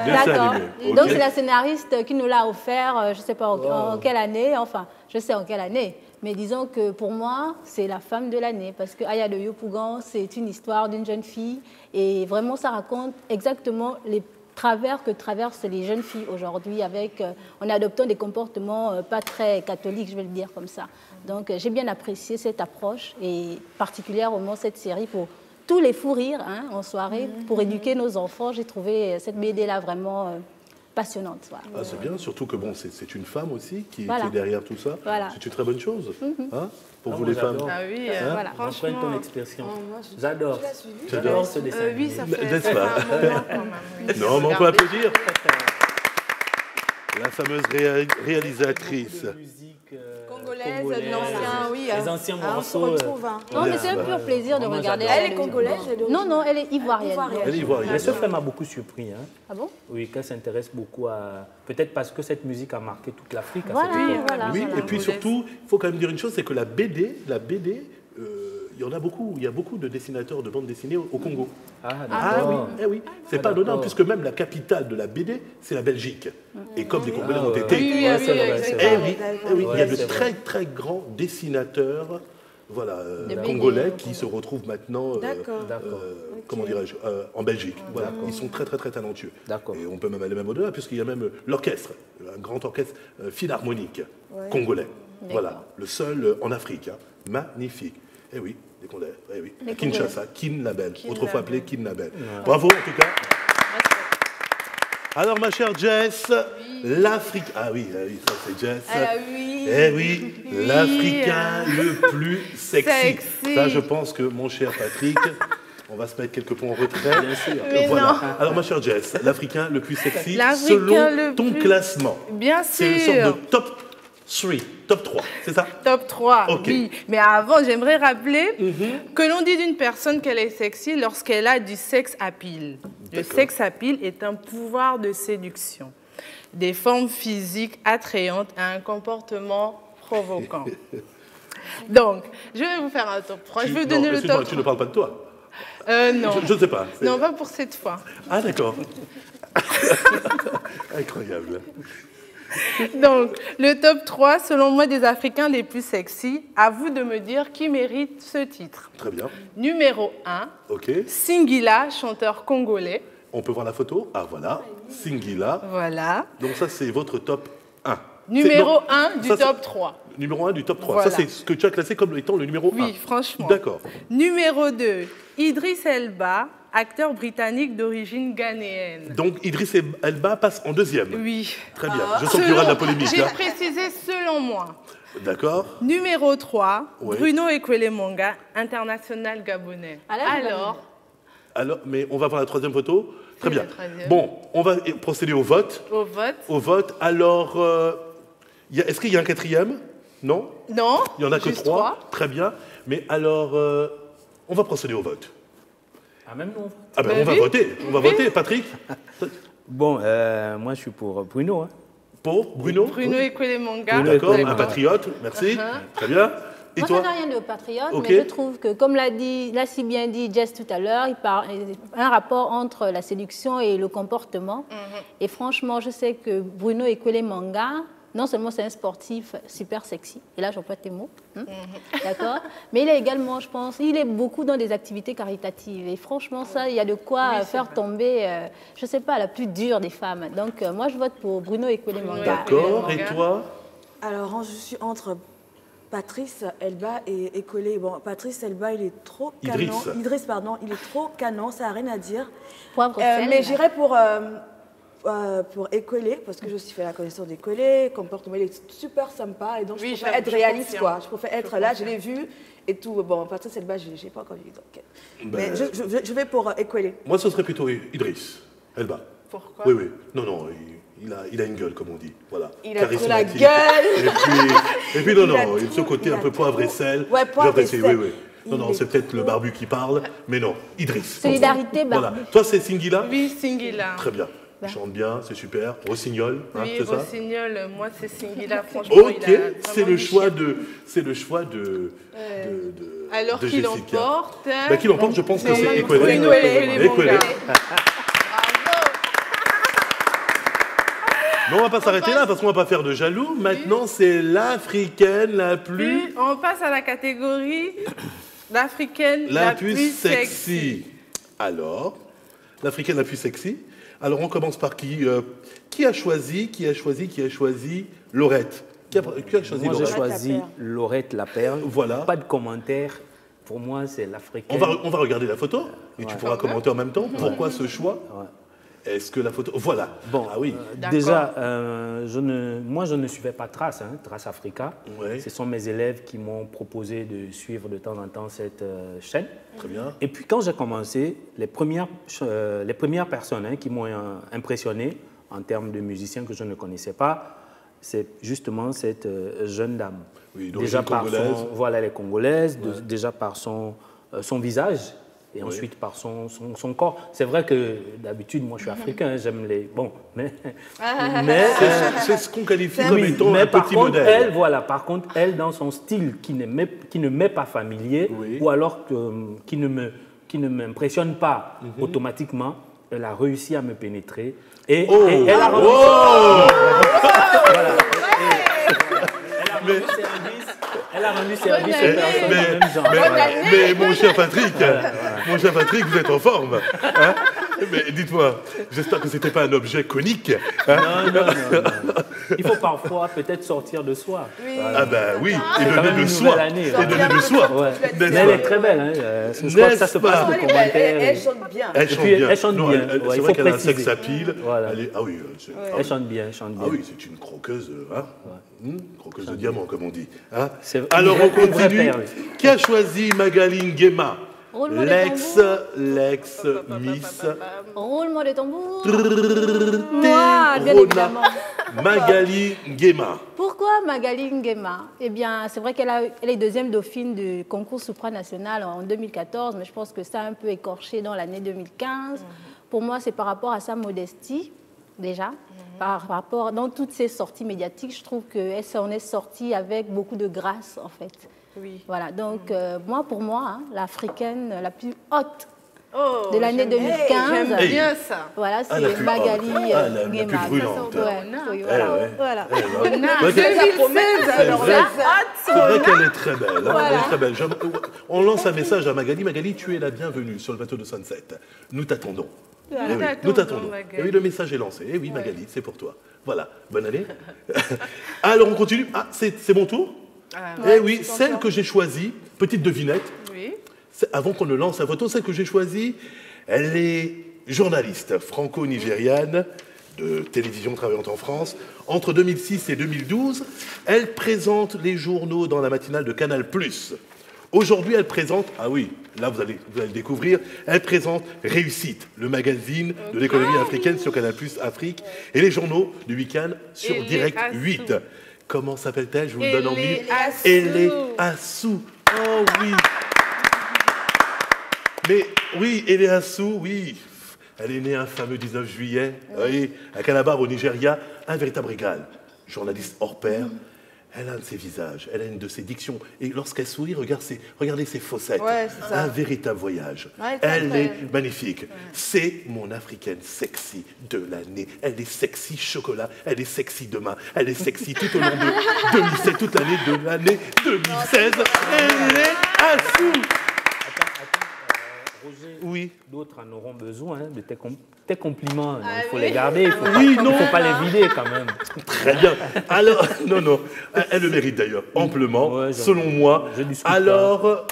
d'accord. Donc c'est la scénariste qui nous l'a offert, je ne sais pas en quelle année, enfin, je sais en quelle année. Mais disons que pour moi, c'est la femme de l'année parce que Aya de Yopougon, c'est une histoire d'une jeune fille et vraiment ça raconte exactement les travers que traversent les jeunes filles aujourd'hui en adoptant des comportements pas très catholiques, je vais le dire comme ça. Donc j'ai bien apprécié cette approche et particulièrement cette série pour tous les fous rires en soirée, pour éduquer nos enfants. J'ai trouvé cette BD-là vraiment passionnante. Voilà.
Ah, c'est bien, surtout que bon, c'est une femme aussi qui est derrière tout ça. Voilà. C'est une très bonne chose pour vous les femmes.
Ah oui,
voilà.
Franchement.
Ton expression. J'adore.
J'adore
ce dessin.
Oui, ça fait
n'est-ce pas
un moment quand même. Oui.
Non, mais on peut applaudir. La fameuse réalisatrice.
Congolaise,
les anciens morceaux.
Non, mais c'est un pur plaisir de regarder.
Elle est congolaise?
Non, elle est ivoirienne.
Elle est ivoirienne.
Mais ce film m'a beaucoup surpris.
Ah bon?
Oui, qu'elle s'intéresse beaucoup à... Peut-être parce que cette musique a marqué toute l'Afrique.
Oui, et puis surtout, il faut quand même dire une chose, c'est que la BD, il y en a beaucoup. Il y a beaucoup de dessinateurs de bande dessinée au Congo. Oui. C'est pas anodin, puisque même la capitale de la BD, c'est la Belgique. Et comme les Congolais ont été...
il
y a de très très grands dessinateurs congolais qui se retrouvent maintenant comment dirais-je, en Belgique. Voilà. Ils sont très très très talentueux. Et on peut même aller au-delà, puisqu'il y a même l'orchestre, un grand orchestre philharmonique congolais. Voilà, le seul en Afrique. Magnifique. Eh oui, les Congolais. Eh oui. Kinshasa, Kin Label, autrefois appelé Kin Label. Bravo en tout cas. Alors ma chère Jess, l'Afrique... Ah oui, ça c'est Jess. Eh oui, l'Africain le plus sexy. Ça je pense que mon cher Patrick, on va se mettre quelques points en retrait. Bien sûr. Voilà. Alors ma chère Jess, l'Africain le plus sexy selon ton classement.
Bien sûr.
C'est une sorte de top 3, top 3, c'est ça?
Top 3, oui. Mais avant, j'aimerais rappeler que l'on dit d'une personne qu'elle est sexy lorsqu'elle a du sex appeal. Le sex appeal est un pouvoir de séduction, des formes physiques attrayantes et un comportement provoquant. Donc, je vais vous faire un top 3. Je vais vous donner le top 3.
Tu ne parles pas de toi?
Non.
Je ne sais pas.
Non, pas pour cette fois.
Ah, d'accord. Incroyable.
Donc, le top 3, selon moi, des Africains les plus sexy. À vous de me dire qui mérite ce titre.
Très bien.
Numéro 1,
Ok.
Singila, chanteur congolais.
On peut voir la photo? Ah, voilà. Singila.
Voilà.
Donc ça, c'est votre top 1.
Numéro 1 du top 3.
Numéro 1 du top 3.
Voilà.
Ça, c'est ce que tu as classé comme étant le numéro 1.
Oui, franchement.
D'accord.
Numéro 2, Idriss Elba, acteur britannique d'origine ghanéenne.
Donc Idriss Elba passe en deuxième.
Oui.
Très bien. Je sens qu'il y aura de la polémique.
J'ai
Hein.
précisé selon moi.
D'accord.
Numéro 3,
Oui.
Bruno Ekwele-Manga, international gabonais.
Alors, mais on va voir la troisième photo. Très bien.
la troisième.
Bon, on va procéder au vote.
Au vote.
Au vote. Alors, est-ce qu'il y a un quatrième? Non.
Non.
Il n'y en a que
juste
3. Très bien. Mais alors, on va procéder au vote.
Ah, même nous.
Ah ben, on va voter. On va voter, Patrick.
Bon, moi je suis pour Bruno. Hein.
Pour Bruno?
Bruno Ekwele-Manga.
D'accord, un patriote, merci. Très bien. Et
moi,
toi?
ça n'a rien de patriote,
Ok.
mais je trouve que, comme l'a si bien dit Jess tout à l'heure, il parle un rapport entre la séduction et le comportement. Et franchement, je sais que Bruno Ekwele-Manga, non seulement c'est un sportif super sexy, et là j'emploie tes mots, d'accord, mais il est également, je pense, il est beaucoup dans des activités caritatives. Et franchement, ça, il y a de quoi faire tomber, je ne sais pas, la plus dure des femmes. Donc moi, je vote pour Bruno Ekwele-Manga.
D'accord, et toi?
Alors, je suis entre Patrice Elba et Ekwele. Bon, Patrice Elba, il est trop canon. Idriss, pardon, il est trop canon, ça n'a rien à dire. Mais j'irais pour Ekwele, parce que j'ai aussi fait la connaissance d'Ekwele, comportement, il est super sympa, et donc je préfère être réaliste, quoi. Je préfère être là, je l'ai vu, et tout. Bon, Patrice Elba, je n'ai pas encore vu, donc... Mais je vais pour Ekwele.
Moi, ce serait plutôt Idriss Elba.
Pourquoi?
Oui, oui. Non, non, il a une gueule, comme on dit. Voilà.
Il a trop la gueule.
Et puis non, ce côté un peu poivre et sel.
Ouais, poivre et sel.
Oui, oui. Non, c'est peut-être le barbu qui parle, mais non, Idriss.
Solidarité, barbu.
Voilà. Toi, c'est Singila?
Oui, Singila.
Très bien. Il chante bien, c'est super. Rossignol, hein,
oui,
c'est ça?
Rossignol, moi c'est Singila, franchement.
Ok, c'est le choix de
alors
de
qui
Jessica.
l'emporte?
Qui l'emporte, je pense que c'est Ekwele. Mais on ne va pas s'arrêter là parce qu'on ne va pas faire de jaloux. Maintenant, c'est l'Africaine la plus...
On passe à la catégorie l'Africaine
la plus sexy. Alors, l'Africaine la plus sexy. Alors, on commence par qui? Qui a choisi Laurette? Qui a choisi
Moi,
Laurette?
j'ai choisi Laurette Laperle.
Voilà.
Pas de commentaire. Pour moi, c'est l'Africaine.
On va regarder la photo et tu pourras commenter en même temps. Pourquoi ce choix? Est-ce que la photo... Voilà.
Bon,
ah oui.
Déjà, moi, je ne suivais pas Trace, Trace Africa.
Ouais.
Ce sont mes élèves qui m'ont proposé de suivre de temps en temps cette chaîne.
Très bien.
Et puis, quand j'ai commencé, les premières personnes qui m'ont impressionné en termes de musiciens que je ne connaissais pas, c'est justement cette jeune dame.
Oui,
déjà par
congolaise.
voilà, les Congolaises, déjà par son visage. Et ensuite par son corps. C'est vrai que d'habitude, moi je suis africain, j'aime les... Bon, mais
c'est ce qu'on qualifie comme étant un petit modèle.
Par contre, elle, dans son style qui ne m'est pas familier, ou alors qui ne m'impressionne pas automatiquement, elle a réussi à me pénétrer. Et elle a rendu service aux personnes dans le même genre.
Mais mon cher Patrick, vous êtes en forme. Hein? Mais dites-moi, j'espère que ce n'était pas un objet conique. Hein?
Non. Il faut parfois peut-être sortir de soi.
Oui. Voilà. Ah ben oui, et donner de soi.
Année,
et donner de soi.
Ouais. Mais elle est très belle. Hein. Je crois que ça se passe de commentaires.
Elle chante bien.
Elle chante bien.
C'est
vrai qu'elle a un sex appeal.
Voilà.
Ah oui.
Elle chante bien.
Ah oui, c'est une croqueuse. Hein? Croqueuse de diamant, comme on dit. Hein? Alors on continue. Qui a choisi Magali Nguema? L'ex-Miss.
Roulement de tambour. Moi, bien évidemment.
Magali Nguema.
Pourquoi Magali Nguema? Eh bien, c'est vrai qu'elle est deuxième dauphine du concours supranational en 2014, mais je pense que ça a un peu écorché dans l'année 2015. Pour moi, c'est par rapport à sa modestie, déjà. Par rapport, dans toutes ses sorties médiatiques, je trouve qu'elle s'en est sortie avec beaucoup de grâce, en fait. Oui. Voilà, donc moi, pour moi, hein, l'Africaine la plus haute de l'année 2015.
J'aime bien ça.
Voilà, c'est Magali
la plus brûlante.
Voilà.
C'est vrai qu'elle est très belle. Voilà. Elle est très belle. On lance un message à Magali. Magali, tu es la bienvenue sur le plateau de Sunset. Nous t'attendons.
Voilà.
Nous t'attendons. Et oui, le message est lancé. Et oui, Magali, c'est pour toi. Voilà. Bonne année. Alors, on continue. Ah, c'est mon tour. Eh oui, celle que j'ai choisie, petite devinette. Oui. Avant qu'on ne lance la photo, celle que j'ai choisie, elle est journaliste franco-nigériane de télévision travaillant en France. Entre 2006 et 2012, elle présente les journaux dans la matinale de Canal+. Aujourd'hui, elle présente, ah oui, là vous allez le découvrir, elle présente Réussite, le magazine de l'économie africaine sur Canal+ Afrique et les journaux du week-end sur Direct 8. Comment s'appelle-t-elle? Je vous le donne en mille. Elé Assou. Oh oui. Mais oui, Elé Assou, oui. Elle est née un fameux 19 juillet, oui, à Calabar, au Nigeria, un véritable régal. Journaliste hors pair. Elle a un de ses visages, elle a une de ses dictions. Et lorsqu'elle sourit, regardez ses fossettes. Ouais, un véritable voyage. Ouais, elle est magnifique. Ouais. C'est mon africaine sexy de l'année. Elle est sexy chocolat, elle est sexy demain. Elle est sexy tout au long de 2016, toute l'année de l'année 2016. Elle est Assou.
Roger,
oui.
D'autres en auront besoin de tes compliments. Il faut les garder, il ne faut pas les vider quand même.
Très bien. Alors, non, elle le mérite d'ailleurs, amplement, selon moi. Alors,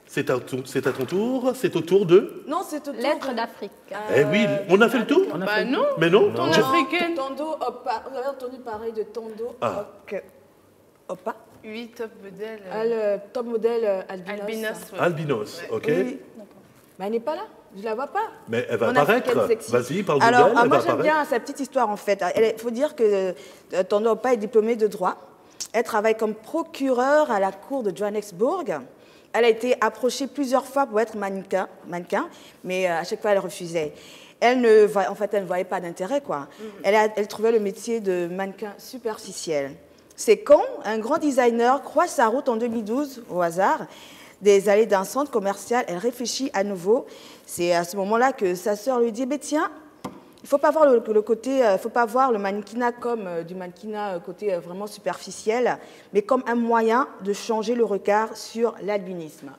c'est à ton tour, c'est au tour de...
Non, c'est au tour
Lettres d'Afrique.
Eh oui, on a fait le tour.
Non.
Mais non.
Ton africaine.
Tondo Opa. Vous avez entendu parler de Tondo Opa?
Oui, top modèle.
Le top modèle Albinos.
Albinos, ok.
Oui. Mais elle n'est pas là, je ne la vois pas.
Mais elle va apparaître. Vas-y, parle d'elle.
Alors, moi j'aime bien sa petite histoire en fait. Il faut dire que Tondo Opa est diplômée de droit. Elle travaille comme procureure à la cour de Johannesburg. Elle a été approchée plusieurs fois pour être mannequin, mais à chaque fois elle refusait. Elle ne voyait pas d'intérêt, quoi. Elle trouvait le métier de mannequin superficiel. C'est quand un grand designer croise sa route en 2012, au hasard, des allées d'un centre commercial. Elle réfléchit à nouveau. C'est à ce moment-là que sa sœur lui dit tiens, il ne faut pas voir faut pas voir le mannequinat comme du mannequinat côté vraiment superficiel, mais comme un moyen de changer le regard sur l'albinisme.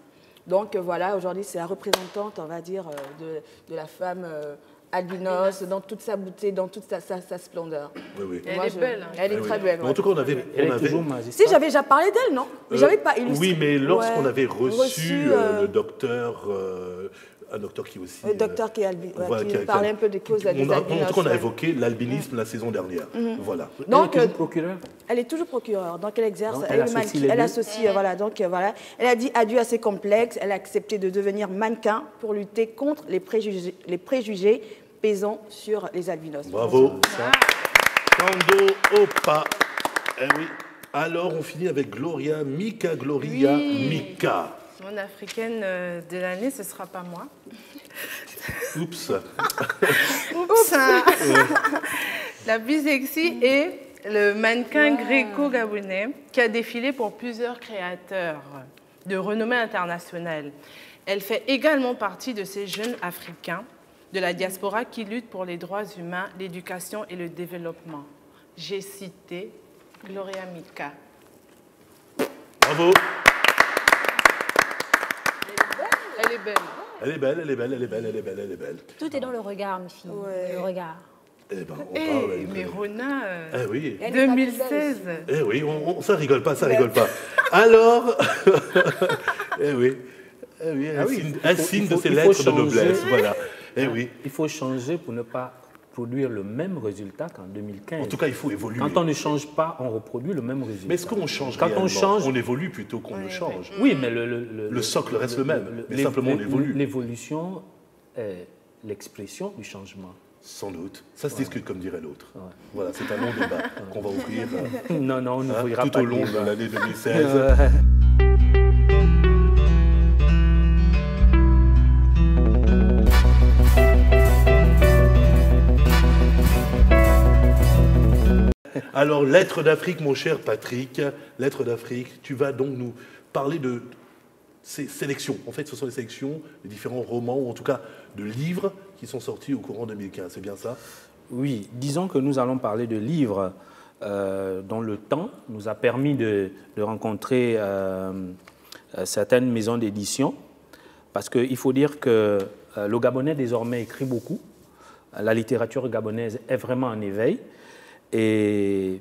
Donc voilà, aujourd'hui, c'est la représentante, on va dire, de la femme albinos, dans toute sa beauté, dans toute sa splendeur.
Oui.
Elle est belle.
Elle est très belle.
En tout cas, on avait
Si, j'avais déjà parlé d'elle, non? Mais j'avais pas illustré.
Oui, mais lorsqu'on avait reçu le docteur, un docteur qui aussi...
Le docteur qui parlait un peu des causes des albinos.
En tout cas, on a évoqué l'albinisme la saison dernière. Voilà.
Donc,
elle est toujours procureure?
Elle est toujours procureure, donc elle exerce, elle associe, voilà, donc voilà. Elle a dit adieu à ses complexes, elle a accepté de devenir mannequin pour lutter contre les préjugés pesant sur les albinos.
Bravo. Tondo Opa. Eh oui. Alors, on finit avec Gloria Mika. Mika.
Mon africaine de l'année, ce ne sera pas moi.
Oups.
La plus sexy est le mannequin gréco-gabonais qui a défilé pour plusieurs créateurs de renommée internationale. Elle fait également partie de ces jeunes Africains de la diaspora qui luttent pour les droits humains, l'éducation et le développement. J'ai cité Gloria Mika.
Bravo.
Elle est belle.
Elle est belle, elle est belle, elle est belle, elle est belle, elle est belle.
Tout est dans le regard, mes filles. Le regard.
Eh ben, on parle.
Mais Rona,
oui.
2016.
Eh oui, ça rigole pas, ça rigole pas. Alors, un signe de ses lettres de noblesse, voilà. Eh oui.
Il faut changer pour ne pas produire le même résultat qu'en 2015.
En tout cas, il faut évoluer.
Quand on ne change pas, on reproduit le même résultat.
Mais est-ce qu'on change réellement? On évolue plutôt qu'on ne change.
Oui, mais
le socle reste le même, mais simplement on évolue.
L'évolution est l'expression du changement.
Sans doute. Ça se discute comme dirait l'autre. Voilà, c'est un long débat qu'on va ouvrir
non, on n'ouvrira pas
tout au long de l'année 2016. Alors, Lettres d'Afrique, mon cher Patrick, Lettres d'Afrique, tu vas donc nous parler de ces sélections. En fait, ce sont les sélections des différents romans, ou en tout cas de livres qui sont sortis au courant 2015. C'est bien ça?
Oui, disons que nous allons parler de livres dont le temps nous a permis de rencontrer certaines maisons d'édition, parce qu'il faut dire que le Gabonais désormais écrit beaucoup. La littérature gabonaise est vraiment en éveil. Et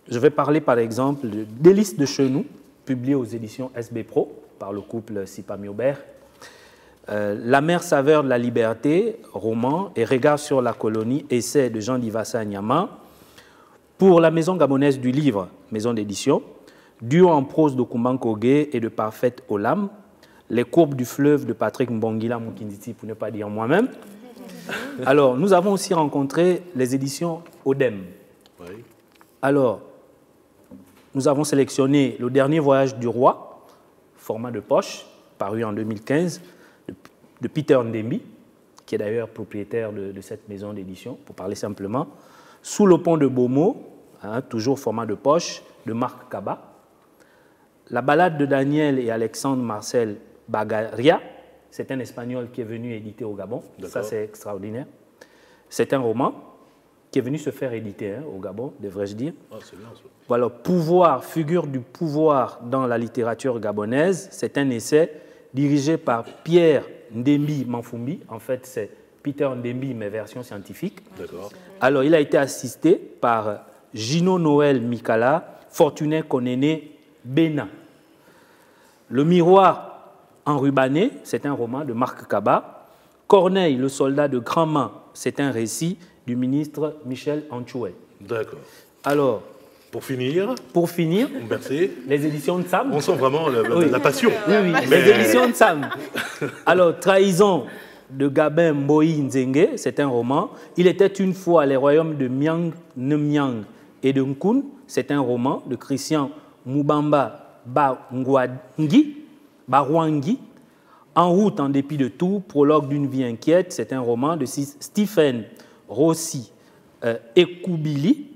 je vais parler par exemple de Délices de Chenou, publié aux éditions SB Pro par le couple Sipami-Aubert. La mère saveur de la liberté, roman, et Regard sur la colonie, essai de Jean Divassa Nyama. Pour la Maison gabonaise du livre, maison d'édition, duo en prose de Koumban Kogé et de Parfaite Olam, Les courbes du fleuve de Patrick Mbongila Mukinditi, pour ne pas dire moi-même. Alors, nous avons aussi rencontré les éditions Odem.
Oui.
Alors, nous avons sélectionné Le Dernier Voyage du Roi, format de poche, paru en 2015, de Peter Ndembi, qui est d'ailleurs propriétaire de cette maison d'édition, pour parler simplement. Sous le pont de Bomo, toujours format de poche, de Marc Kaba. La balade de Daniel et Alexandre Marcel Bagaria, c'est un Espagnol qui est venu éditer au Gabon. Ça, c'est extraordinaire. C'est un roman qui est venu se faire éditer au Gabon, devrais-je dire.
Ah, c'est bien ça.
Voilà, Pouvoir, figure du pouvoir dans la littérature gabonaise. C'est un essai dirigé par Pierre Ndembi Manfumbi. En fait, c'est Peter Ndembi, mais version scientifique.
D'accord.
Alors, il a été assisté par Gino Noël Mikala, Fortuné Konene Bena. Le miroir enrubanné, c'est un roman de Marc Kaba. Corneille, le soldat de Grand-Mât, c'est un récit du ministre Michel Anchoué.
D'accord.
Alors,
pour finir,
merci. Les éditions de Sam.
On sent vraiment la passion.
Oui, les éditions de Sam. Alors, Trahison de Gabin Mboyi Nzenge, c'est un roman. Il était une fois les royaumes de Miang, Nemyang et de Nkun, c'est un roman de Christian Moubamba Barwangi. En route, en dépit de tout, prologue d'une vie inquiète, c'est un roman de Stephen Rossi Ekoubili.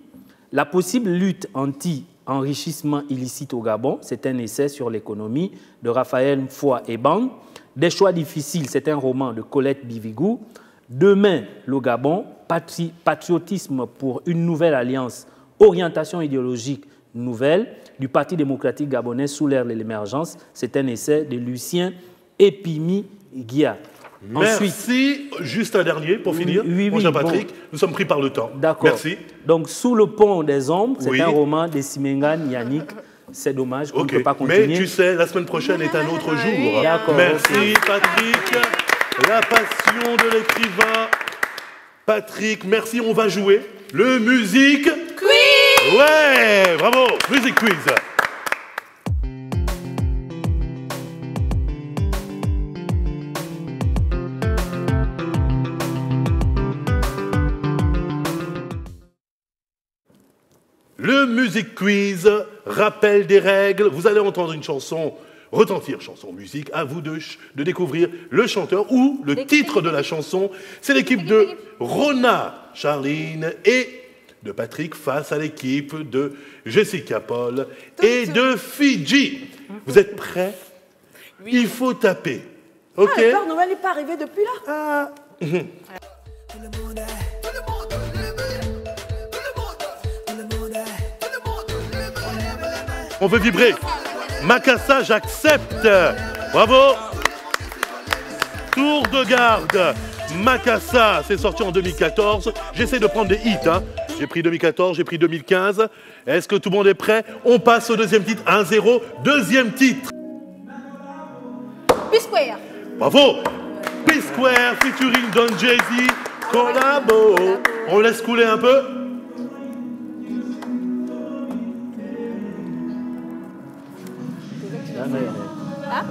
La possible lutte anti-enrichissement illicite au Gabon, c'est un essai sur l'économie de Raphaël Mfoua Ebang. Des choix difficiles, c'est un roman de Colette Bivigou. Demain, le Gabon, patriotisme pour une nouvelle alliance, orientation idéologique nouvelle du Parti démocratique gabonais sous l'ère de l'émergence. C'est un essai de Lucien Epimi Guia.
Merci. Juste un dernier pour finir.
Oui,
mon cher Patrick, nous sommes pris par le temps.
D'accord.
Merci.
Donc, Sous le pont des ombres, c'est un roman de Simengan Yannick. C'est dommage qu'on ne peut pas continuer.
Mais tu sais, la semaine prochaine est un autre jour.
D'accord.
Merci Patrick. La passion de l'écrivain. Patrick, merci. On va jouer le Music Quiz. Ouais, bravo. Music Quiz. Le Music Quiz, rappel des règles. Vous allez entendre une chanson retentir, chanson musique. À vous de découvrir le chanteur ou le titre de la chanson. C'est l'équipe de Rona, Charline et de Patrick face à l'équipe de Jessica Paul et de Fidji. Vous êtes prêts? Oui. Il faut taper. OK?
Ah, le Père Noël n'est pas arrivé depuis là?
On veut vibrer. Makassa, j'accepte. Bravo. Tour de garde. Makassa, c'est sorti en 2014. J'essaie de prendre des hits. J'ai pris 2014, j'ai pris 2015. Est-ce que tout le monde est prêt? On passe au deuxième titre. 1-0. Deuxième titre.
P-Square.
Bravo. P-Square featuring Don Jay-Z. Collabo. On laisse couler un peu.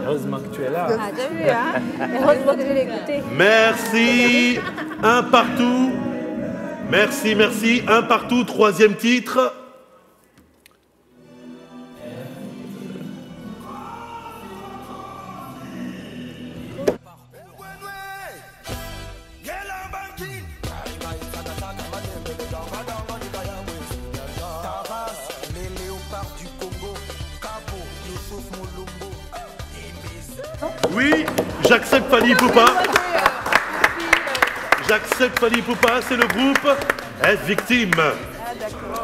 Heureusement que tu es là.
Ah, t'as vu, hein? Heureusement que je l'ai écouté.
Merci. Un partout. Merci, merci. Un partout. Troisième titre. J'accepte Fali Poupa. J'accepte Fali Poupa, c'est le groupe Être Victime.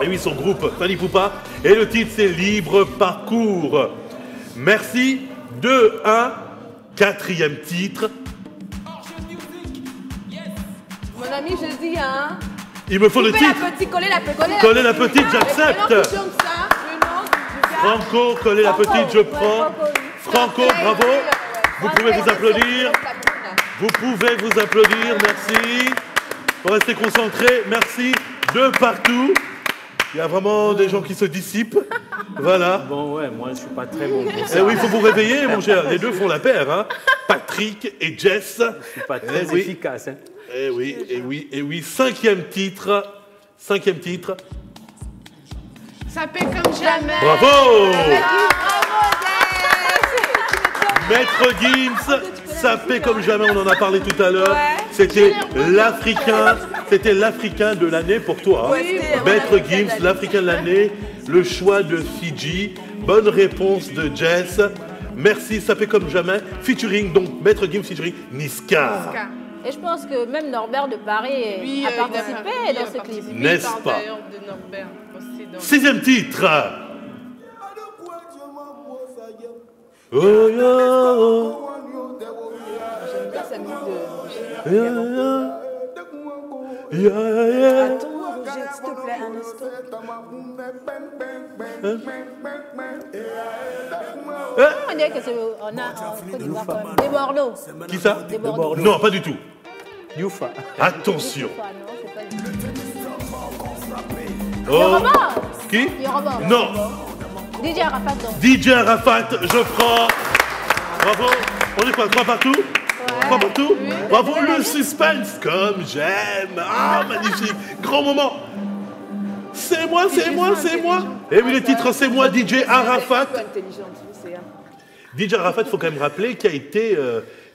Et oui, son groupe Fali Poupa. Et le titre, c'est Libre Parcours. Merci. 2-1. 4e titre.
Mon ami, je dis, hein.
Il me faut le titre.
Coller la petite.
Coller la petite, j'accepte. Franco, coller la petite, je prends. Franco, bravo. Vous pouvez vous applaudir. Vous pouvez vous applaudir, merci. Pour rester concentré, merci. De partout. Il y a vraiment des gens qui se dissipent. Voilà.
Bon, ouais, moi je suis pas très bon pour ça.
Eh oui, il faut vous réveiller, mon cher. Les deux font la paire, hein. Patrick et Jess.
Je suis pas très efficace, hein.
Eh oui, eh oui, eh oui. 5e titre. 5e titre.
Ça paie comme jamais.
Bravo. Maître Gims, ça paie comme jamais, on en a parlé tout à l'heure. C'était l'Africain de l'année pour toi.
Oui,
Maître Gims, l'Africain de l'année, le choix de Fidji. Bonne réponse de Jess. Merci, ça paie comme jamais. Featuring, donc Maître Gims featuring Niska.
Et je pense que même Norbert de Paris a participé dans ce clip.
N'est-ce pas? 6e titre. Oh yo.
J'aime bien sa musique de...
Attends,
Roger, s'il te plaît, un instant.
On dirait que c'est en Côte d'Ivoire quand même. Des Bordeaux.
Qui ça?
Des Bordeaux.
Non, pas du tout.
Youfa.
Attention.
Yoruba.
Qui?
Yoruba.
Non.
DJ Arafat. donc.
DJ Arafat, je prends. Bravo. On est quoi? 3 partout? 3 partout? Bravo, le suspense, comme j'aime. Ah, magnifique. Grand moment. C'est moi, c'est moi, c'est moi. Et oui, le titre, c'est moi, DJ Arafat. DJ Arafat, il faut quand même rappeler qu'il a été...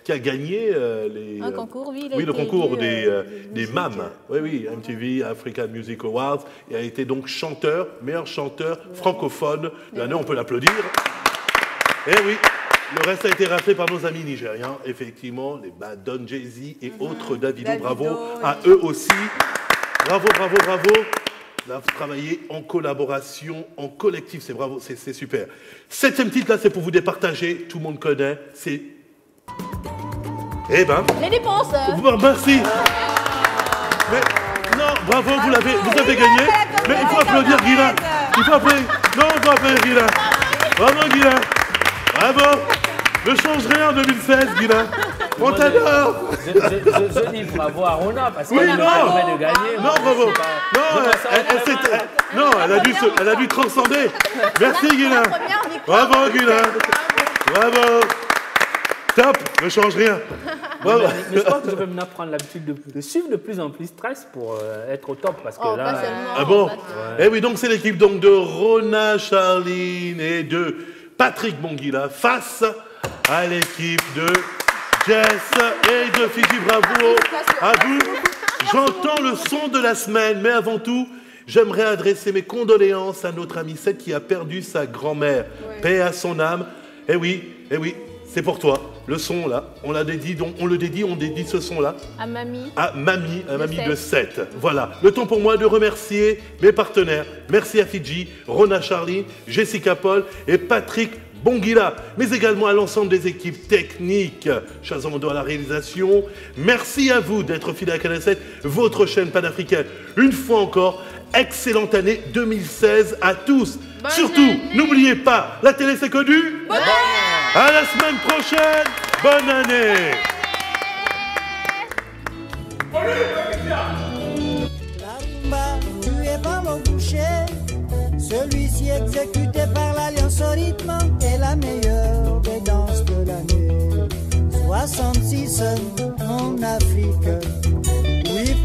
qui a gagné les...
Un concours, oui.
Oui, le concours des MAM. Oui, oui, MTV African Music Awards. Il a été donc chanteur, meilleur chanteur francophone de l'année. On peut l'applaudir. Et oui, le reste a été rappelé par nos amis nigériens. Effectivement, les Don Jay-Z et autres Davido. Bravo à eux aussi. Bravo, bravo, bravo. Là, vous travaillez en collaboration, en collectif. C'est bravo, c'est super. 7e titre, là, c'est pour vous départager. Tout le monde connaît. C'est... Eh ben...
Les dépenses.
Merci. Mais non, bravo, vous avez gagné. Mais il faut applaudir Guilain. Il faut applaudir. Non, il faut applaudir Guilain. Bravo Guilain. Bravo. Ne change rien en 2016, Guilain. On t'adore.
Je dis bravo à Rona parce qu'elle
oui,
a pas de gagner.
Non, bravo. Non, elle a dû transcender. Merci Guilain. Bravo Guilain. Bravo. Top, ne change rien.
Bravo. Mais je pense que je vais maintenant prendre l'habitude de suivre de plus en plus Stress pour être au top parce que là...
Ah bon? Eh oui, donc c'est l'équipe donc de Rona Charline et de Patrick Bonguila face à l'équipe de Jess et de Fidji. Bravo à vous. J'entends le son de la semaine, mais avant tout, j'aimerais adresser mes condoléances à notre ami Seth qui a perdu sa grand-mère. Paix à son âme. Eh oui, c'est pour toi. Le son là, on le dédie ce son là.
À mamie.
À mamie de 7. Voilà. Le temps pour moi de remercier mes partenaires. Merci à Fidji, Rona Charlie, Jessica Paul et Patrick Bonguila, mais également à l'ensemble des équipes techniques. Chazomondo à la réalisation. Merci à vous d'être fidèles à Canal 7, votre chaîne panafricaine. Une fois encore, excellente année 2016 à tous. Surtout, n'oubliez pas, la télé c'est que du... À la semaine prochaine. Bonne année.
Tué par le boucher, celui-ci exécuté par l'Alliance au rythme est la meilleure des danses de l'année. 66 en Afrique, oui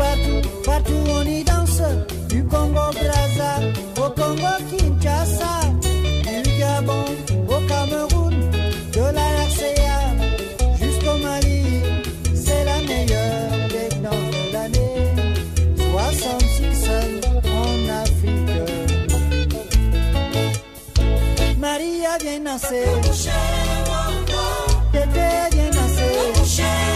partout on y danse, du Congo Brazza au Congo Kinshasa, du Gabon au Cameroun, de la RCA jusqu'au Mali, c'est la meilleure des danses de l'année. 66 en Afrique. Maria vient danser, Tété vient danser. chaîne.